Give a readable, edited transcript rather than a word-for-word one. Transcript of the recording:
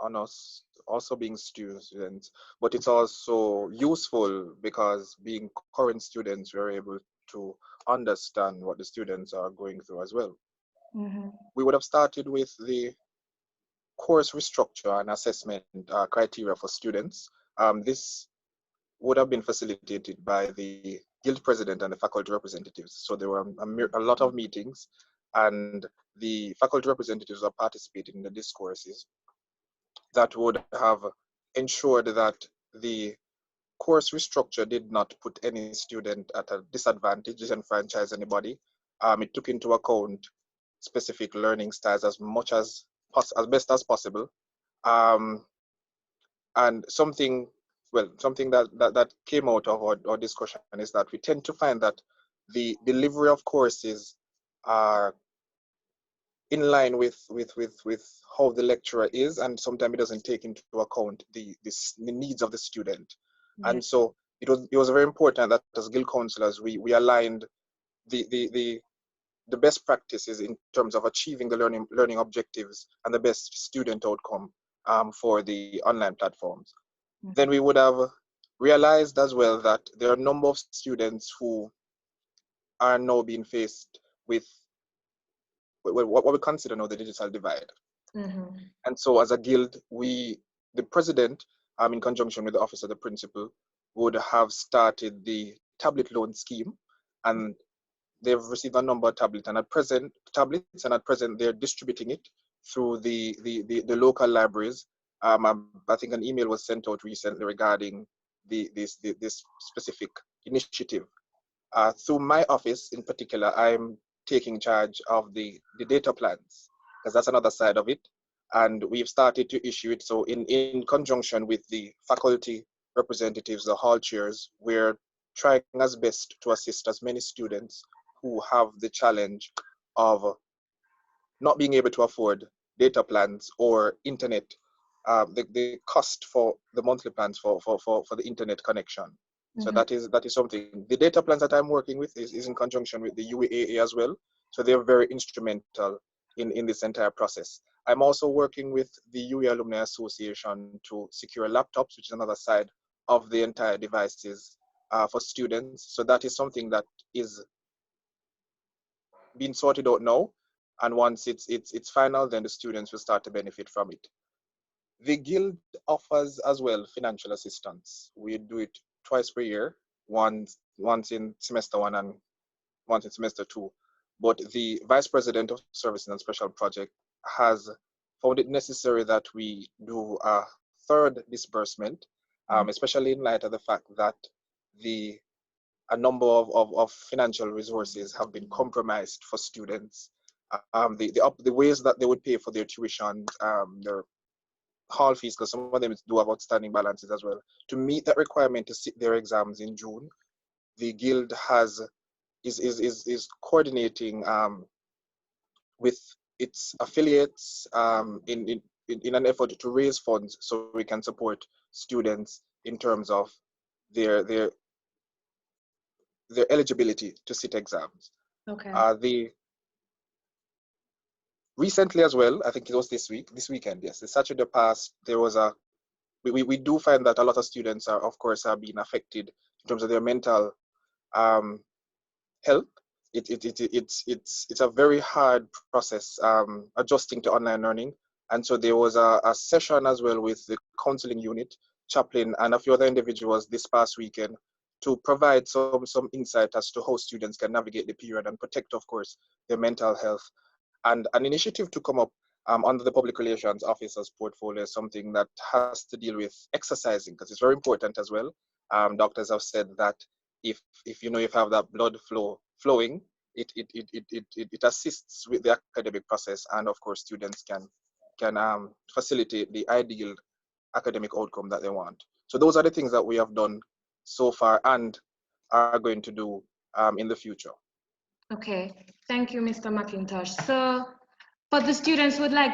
on us also being students, but it's also useful because being current students, we're able to understand what the students are going through as well. Mm-hmm. We would have started with the course restructure and assessment criteria for students. This would have been facilitated by the guild president and the faculty representatives. So there were a lot of meetings, and the faculty representatives are participating in the discourses that would have ensured that the course restructure did not put any student at a disadvantage, disenfranchise anybody. It took into account specific learning styles as much as best as possible. Um, and something that came out of our discussion is that we tend to find that the delivery of courses are in line with how the lecturer is, and sometimes it doesn't take into account the needs of the student. Yeah. And so it was very important that as guild counselors we aligned the best practices in terms of achieving the learning objectives and the best student outcome for the online platforms. Mm-hmm. Then we would have realized as well that there are a number of students who are now being faced with what we consider now the digital divide. Mm-hmm. And so as a guild, the president, in conjunction with the office of the principal, would have started the tablet loan scheme, and they've received a number of tablets, and at present they're distributing it through the local libraries. I think an email was sent out recently regarding this specific initiative. Through my office in particular, I'm taking charge of the data plans, because that's another side of it. And we've started to issue it. So in conjunction with the faculty representatives, the hall chairs, we're trying as best to assist as many students who have the challenge of not being able to afford data plans or internet, the cost for the monthly plans for the internet connection. So Mm-hmm. that is something. The data plans that I'm working with is in conjunction with the UAA as well. So they're very instrumental in this entire process. I'm also working with the UA Alumni Association to secure laptops, which is another side of the entire devices for students. So that is something that is being sorted out now. And once it's final, then the students will start to benefit from it. The guild offers as well financial assistance. We do it twice per year, once in semester one and once in semester two. But the vice president of services and special project has found it necessary that we do a third disbursement, especially in light of the fact that a number of financial resources have been compromised for students. The ways that they would pay for their tuition, their hall fees, because some of them do have outstanding balances as well. To meet that requirement to sit their exams in June, the guild is coordinating with its affiliates in an effort to raise funds so we can support students in terms of their their their eligibility to sit exams. Okay. The recently as well, I think it was this weekend, yes, the Saturday past, there was we do find that a lot of students are, of course, are being affected in terms of their mental health. It's a very hard process adjusting to online learning. And so there was a session as well with the counseling unit, chaplain, and a few other individuals this past weekend to provide some insight as to how students can navigate the period and protect, of course, their mental health. And an initiative to come up under the Public Relations Officer's portfolio is something that has to deal with exercising, because it's very important as well. Doctors have said that if you have that blood flowing, it assists with the academic process, and of course students can facilitate the ideal academic outcome that they want. So those are the things that we have done so far and are going to do in the future. Okay, thank you, Mr. McIntosh. So, but the students would like